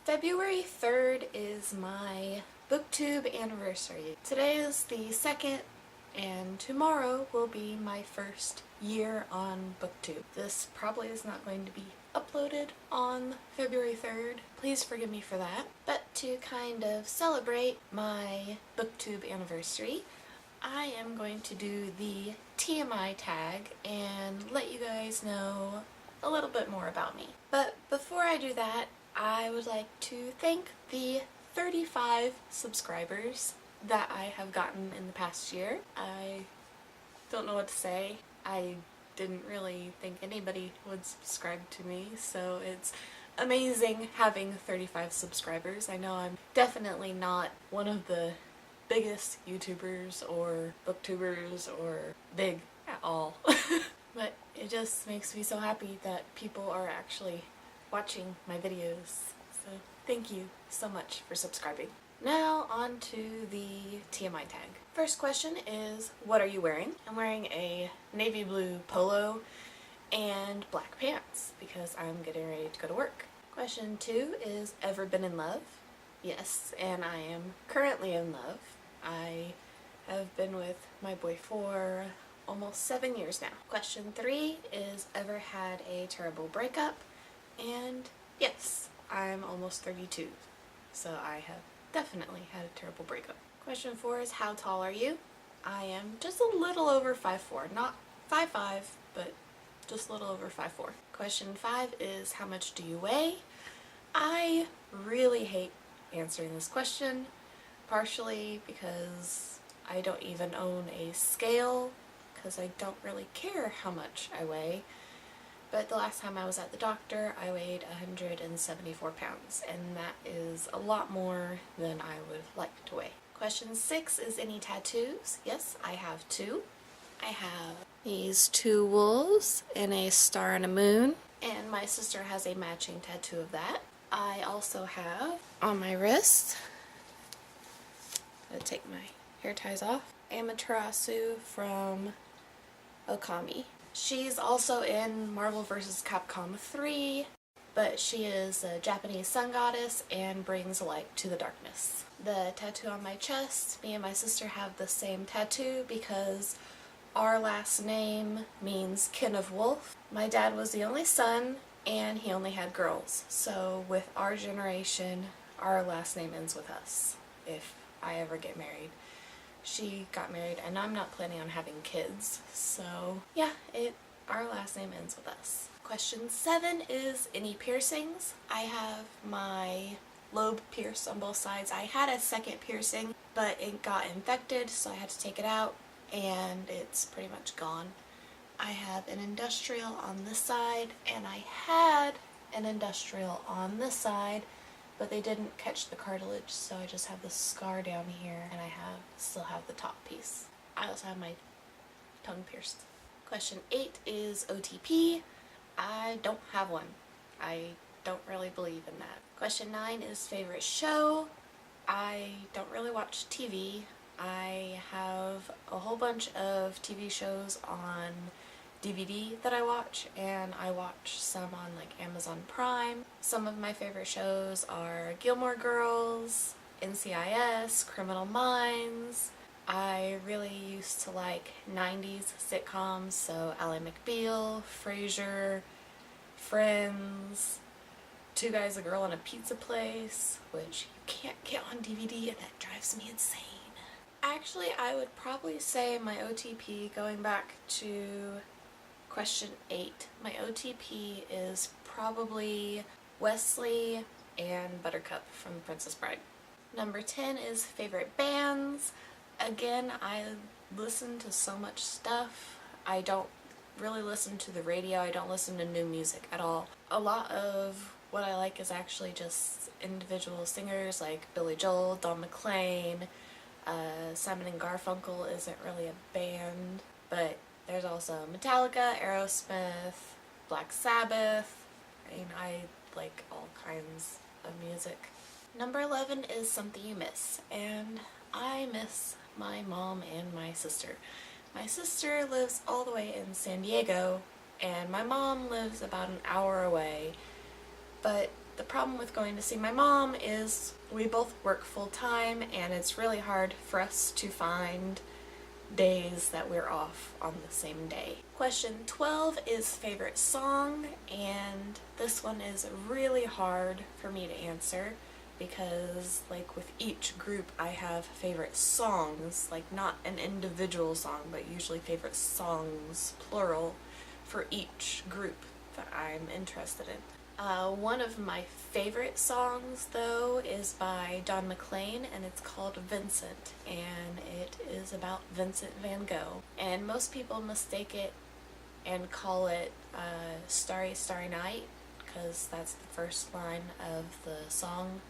February 3rd is my Booktube anniversary. Today is the 2nd and tomorrow will be my first year on Booktube. This probably is not going to be uploaded on February 3rd. Please forgive me for that. But to kind of celebrate my Booktube anniversary, I am going to do the TMI tag and let you guys know a little bit more about me. But before I do that, I would like to thank the 35 subscribers that I have gotten in the past year. I don't know what to say. I didn't really think anybody would subscribe to me, so it's amazing having 35 subscribers. I know I'm definitely not one of the biggest YouTubers or booktubers or big at all. But it just makes me so happy that people are actually watching my videos. So thank you so much for subscribing. Now on to the TMI tag. First question is, what are you wearing? I'm wearing a navy blue polo and black pants because I'm getting ready to go to work. Question 2 is, ever been in love? Yes, and I am currently in love. I have been with my boy for almost 7 years now. Question 3 is, ever had a terrible breakup? And yes, I'm almost 32, so I have definitely had a terrible breakup. Question 4 is, how tall are you? I am just a little over 5'4", not 5'5", but just a little over 5'4". Question 5 is, how much do you weigh? I really hate answering this question, partially because I don't even own a scale, because I don't really care how much I weigh. But the last time I was at the doctor, I weighed 174 pounds, and that is a lot more than I would like to weigh. Question 6 is, any tattoos? Yes, I have 2. I have these 2 wolves and a star and a moon, and my sister has a matching tattoo of that. I also have on my wrist, I'm going to take my hair ties off, Amaterasu from Okami. She's also in Marvel vs. Capcom 3, but she is a Japanese sun goddess and brings light to the darkness. The tattoo on my chest, me and my sister have the same tattoo because our last name means kin of wolf. My dad was the only son and he only had girls, so with our generation, our last name ends with us if I ever get married. She got married and I'm not planning on having kids, so yeah, our last name ends with us. Question 7 is, any piercings? I have my lobe pierced on both sides. I had a second piercing, but it got infected, so I had to take it out and it's pretty much gone. I have an industrial on this side and I had an industrial on this side, but they didn't catch the cartilage, so I just have the scar down here and I still have the top piece. I also have my tongue pierced. Question 8 is OTP. I don't have one. I don't really believe in that. Question 9 is favorite show. I don't really watch TV. I have a whole bunch of TV shows on DVD that I watch, and I watch some on like Amazon Prime. Some of my favorite shows are Gilmore Girls, NCIS, Criminal Minds. I really used to like 90s sitcoms, so Ally McBeal, Frasier, Friends, Two Guys, a Girl, and a Pizza Place, which you can't get on DVD and that drives me insane. Actually, I would probably say my OTP, going back to question 8, my OTP is probably Wesley and Buttercup from The Princess Bride. Number 10 is favorite bands. Again, I listen to so much stuff. I don't really listen to the radio. I don't listen to new music at all. A lot of what I like is actually just individual singers like Billy Joel, Don McLean. Simon and Garfunkel isn't really a band, but there's also Metallica, Aerosmith, Black Sabbath. I mean, I like all kinds of music. Number 11 is something you miss, and I miss my mom and my sister. My sister lives all the way in San Diego, and my mom lives about an hour away, but The problem with going to see my mom is we both work full-time and it's really hard for us to find days that we're off on the same day. Question 12 is favorite song, and this one is really hard for me to answer because, like, with each group I have favorite songs, like not an individual song, but usually favorite songs, plural, for each group that I'm interested in. One of my favorite songs, though, is by Don McLean, and it's called Vincent, and it is about Vincent van Gogh. And most people mistake it and call it Starry, Starry Night, because that's the first line of the song,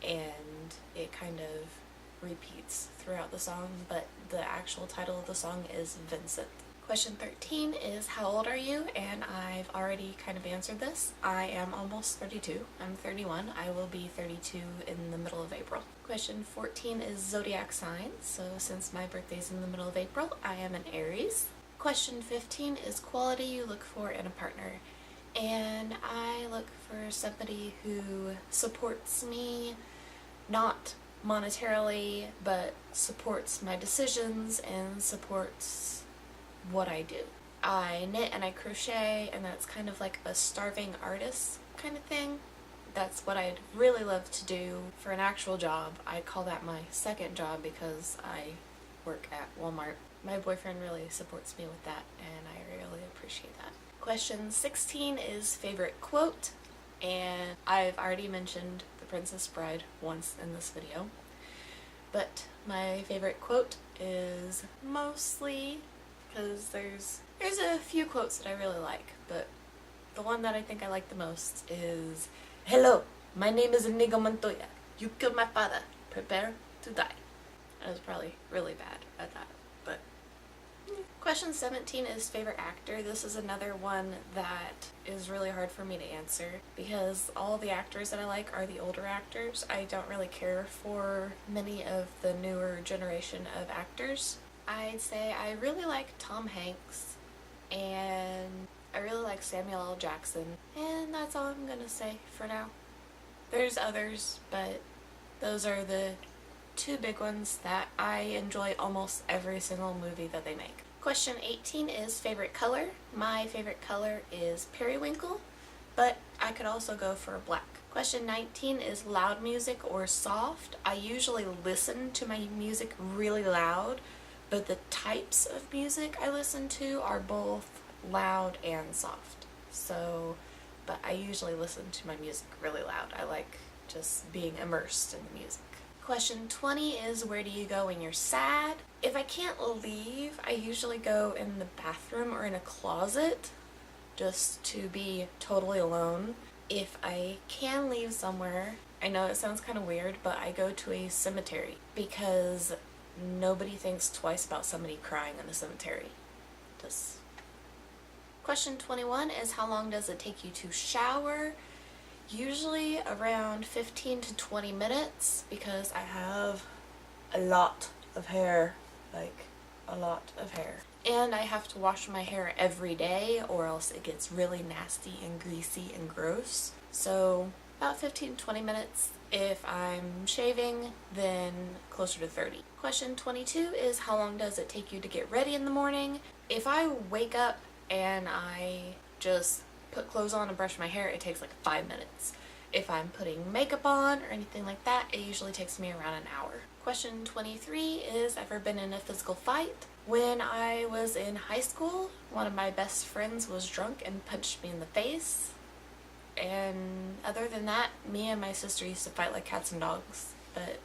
and it kind of repeats throughout the song, but the actual title of the song is Vincent. Question 13 is how old are you? And I've already kind of answered this. I am almost 32. I'm 31. I will be 32 in the middle of April. Question 14 is zodiac signs. So since my birthday's in the middle of April, I am an Aries. Question 15 is quality you look for in a partner. And I look for somebody who supports me, not monetarily, but supports my decisions and supports what I do. I knit and I crochet, and that's kind of like a starving artist kind of thing. That's what I'd really love to do for an actual job. I call that my second job because I work at Walmart. My boyfriend really supports me with that, and I really appreciate that. Question 16 is favorite quote, and I've already mentioned The Princess Bride once in this video, but my favorite quote is mostly, because there's a few quotes that I really like, but the one that I think I like the most is, "Hello, my name is Inigo Montoya. You killed my father. Prepare to die." I was probably really bad at that, but... Question 17 is favorite actor. This is another one that is really hard for me to answer because all the actors that I like are the older actors. I don't really care for many of the newer generation of actors. I'd say I really like Tom Hanks, and I really like Samuel L. Jackson, and that's all I'm gonna say for now. There's others, but those are the two big ones that I enjoy almost every single movie that they make. Question 18 is favorite color. My favorite color is periwinkle, but I could also go for black. Question 19 is loud music or soft. I usually listen to my music really loud, but the types of music I listen to are both loud and soft. So, but I usually listen to my music really loud. I like just being immersed in the music. Question 20 is where do you go when you're sad? If I can't leave, I usually go in the bathroom or in a closet just to be totally alone. If I can leave somewhere, I know it sounds kind of weird, but I go to a cemetery because nobody thinks twice about somebody crying in a cemetery. Just... Question 21 is how long does it take you to shower? Usually around 15 to 20 minutes because I have a lot of hair, like a lot of hair. And I have to wash my hair every day or else it gets really nasty and greasy and gross. So about 15 to 20 minutes. If I'm shaving, then closer to 30. Question 22 is how long does it take you to get ready in the morning? If I wake up and I just put clothes on and brush my hair, it takes like 5 minutes. If I'm putting makeup on or anything like that, it usually takes me around an hour. Question 23 is ever been in a physical fight? When I was in high school, one of my best friends was drunk and punched me in the face. And other than that, me and my sister used to fight like cats and dogs, but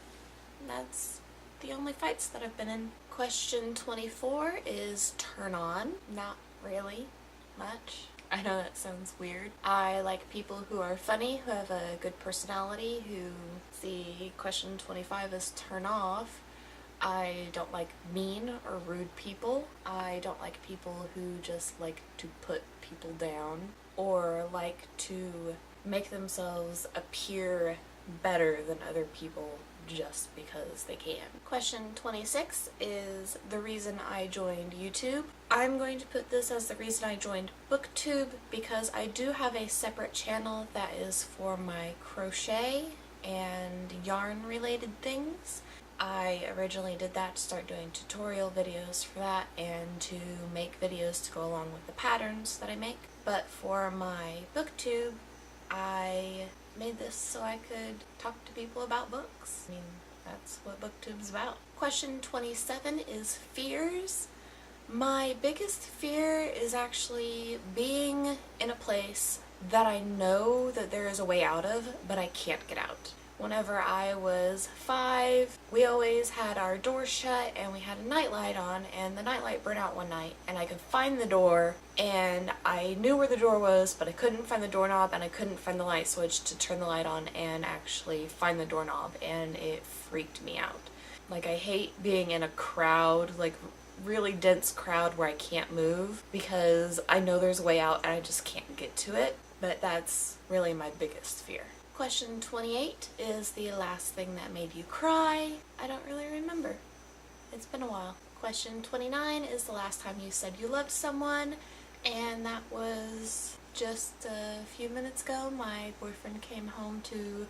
that's the only fights that I've been in. Question 24 is turn on. Not really much. I know that sounds weird. I like people who are funny, who have a good personality, who see question 25 as turn off. I don't like mean or rude people. I don't like people who just like to put people down or like to make themselves appear better than other people just because they can. Question 26 is the reason I joined YouTube. I'm going to put this as the reason I joined Booktube because I do have a separate channel that is for my crochet and yarn related things. I originally did that to start doing tutorial videos for that and to make videos to go along with the patterns that I make. But for my Booktube, I made this so I could talk to people about books. I mean, that's what Booktube's about. Question 27 is fears. My biggest fear is actually being in a place that I know that there is a way out of, but I can't get out. Whenever I was 5, we always had our door shut and we had a nightlight on, and the nightlight burned out one night and I could find the door and I knew where the door was, but I couldn't find the doorknob and I couldn't find the light switch to turn the light on and actually find the doorknob, and it freaked me out. Like, I hate being in a crowd, like really dense crowd where I can't move because I know there's a way out and I just can't get to it, but that's really my biggest fear. Question 28 is the last thing that made you cry. I don't really remember. It's been a while. Question 29 is the last time you said you loved someone, and that was just a few minutes ago. My boyfriend came home to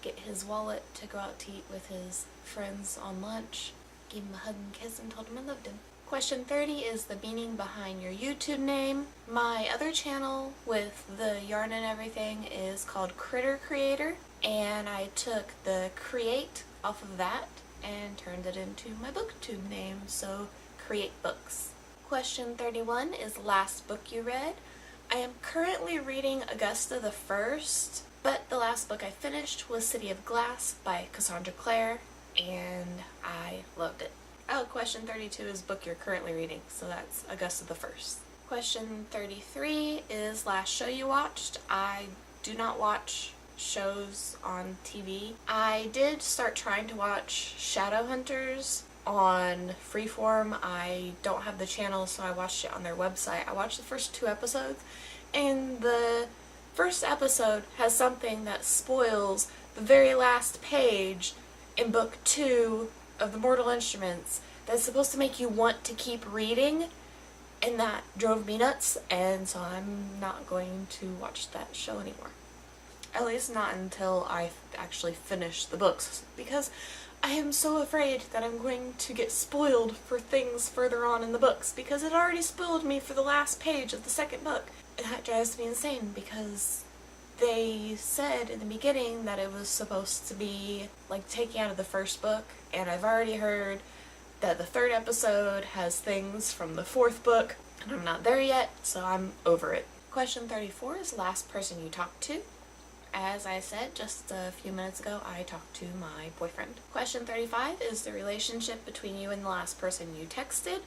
get his wallet to go out to eat with his friends on lunch. Gave him a hug and kiss and told him I loved him. Question 30 is the meaning behind your YouTube name. My other channel with the yarn and everything is called Critter Creator, and I took the create off of that and turned it into my Booktube name, so Create Books. Question 31 is last book you read. I am currently reading Augusta the First, but the last book I finished was City of Glass by Cassandra Clare, and I loved it. Oh, question 32 is book you're currently reading, so that's Augusta the First. Question 33 is last show you watched. I do not watch shows on TV. I did start trying to watch Shadowhunters on Freeform. I don't have the channel, so I watched it on their website. I watched the first 2 episodes, and the first episode has something that spoils the very last page in book 2 of the Mortal Instruments that's supposed to make you want to keep reading, and that drove me nuts, and so I'm not going to watch that show anymore. At least not until I actually finish the books, because I am so afraid that I'm going to get spoiled for things further on in the books, because it already spoiled me for the last page of the second book. And that drives me insane, because they said in the beginning that it was supposed to be like taking out of the first book, and I've already heard that the 3rd episode has things from the 4th book, and I'm not there yet, so I'm over it. Question 34 is last person you talked to. As I said just a few minutes ago, I talked to my boyfriend. Question 35 is the relationship between you and the last person you texted.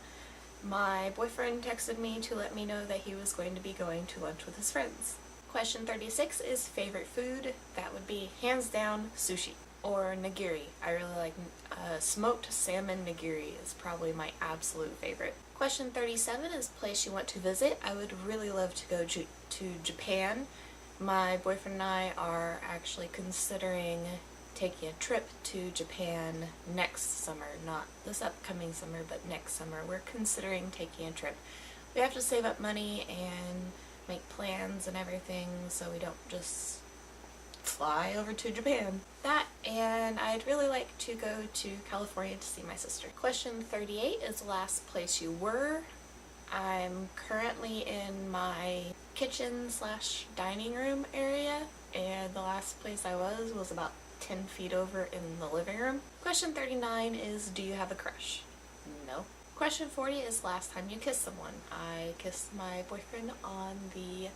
My boyfriend texted me to let me know that he was going to be going to lunch with his friends. Question 36 is favorite food. That would be hands down sushi or nigiri. I really like smoked salmon nigiri is probably my absolute favorite. Question 37 is place you want to visit. I would really love to go to Japan. My boyfriend and I are actually considering taking a trip to Japan next summer. Not this upcoming summer, but next summer. We're considering taking a trip. We have to save up money and make plans and everything so we don't just fly over to Japan. That, and I'd really like to go to California to see my sister. Question 38 is the last place you were. I'm currently in my kitchen / dining room area, and the last place I was about 10 feet over in the living room. Question 39 is do you have a crush? No. Question 40 is last time you kissed someone. I kissed my boyfriend on the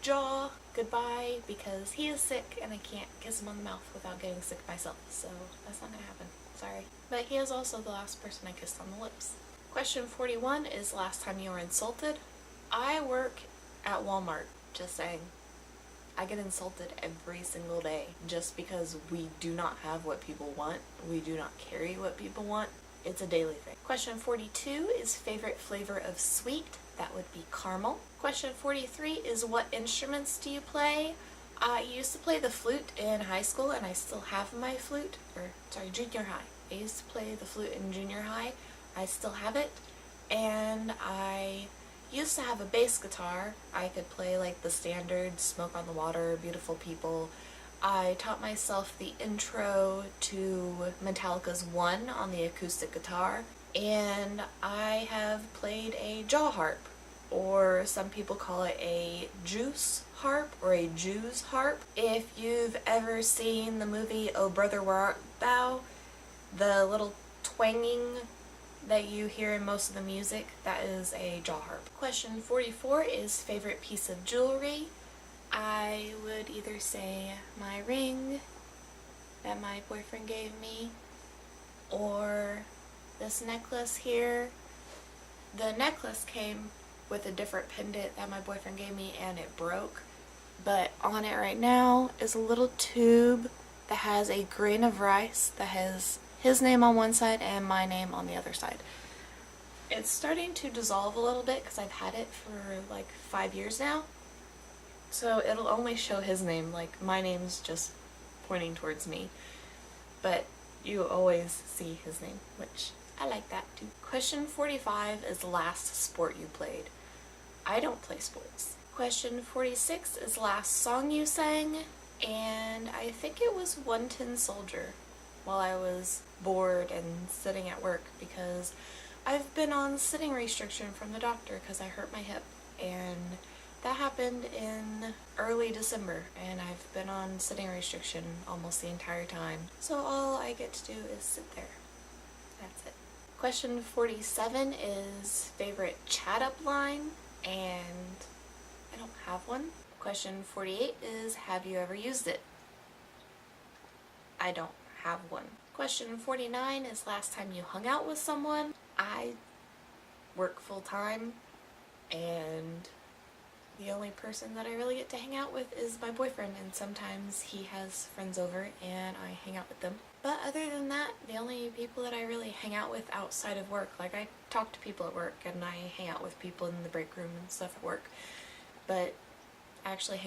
jaw goodbye because he is sick and I can't kiss him on the mouth without getting sick myself, so that's not gonna happen. Sorry. But he is also the last person I kissed on the lips. Question 41 is last time you were insulted. I work at Walmart, just saying. I get insulted every single day just because we do not have what people want. We do not carry what people want. It's a daily thing. Question 42 is favorite flavor of sweet. That would be caramel. Question 43 is what instruments do you play? I used to play the flute in high school and I still have my flute, junior high. I used to play the flute in junior high. I still have it, and I used to have a bass guitar. I could play like the standard Smoke on the Water, Beautiful People. I taught myself the intro to Metallica's One on the acoustic guitar, and I have played a jaw harp, or some people call it a juice harp or a Jew's harp. If you've ever seen the movie Oh Brother Where Art Thou, the little twanging that you hear in most of the music, that is a jaw harp. Question 44 is favorite piece of jewelry. I would either say my ring that my boyfriend gave me, or this necklace here. The necklace came with a different pendant that my boyfriend gave me and it broke, but on it right now is a little tube that has a grain of rice that has his name on one side and my name on the other side. It's starting to dissolve a little bit because I've had it for like 5 years now. So it'll only show his name, like my name's just pointing towards me. But you always see his name, which I like that too. Question 45 is last sport you played. I don't play sports. Question 46 is last song you sang, and I think it was One Tin Soldier while I was bored and sitting at work, because I've been on sitting restriction from the doctor because I hurt my hip, and that happened in early December, and I've been on sitting restriction almost the entire time. So all I get to do is sit there. That's it. Question 47 is favorite chat up line, and I don't have one. Question 48 is have you ever used it? I don't have one. Question 49 is last time you hung out with someone. I work full time, and the only person that I really get to hang out with is my boyfriend, and sometimes he has friends over and I hang out with them. But other than that, the only people that I really hang out with outside of work, like I talk to people at work and I hang out with people in the break room and stuff at work, but actually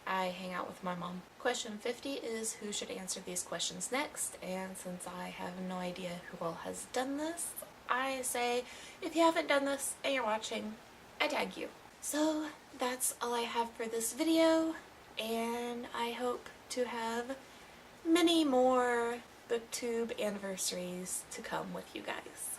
I hang out with my mom. Question 50 is who should answer these questions next, and since I have no idea who all has done this, I say if you haven't done this and you're watching, I tag you. So that's all I have for this video, and I hope to have many more Booktube anniversaries to come with you guys.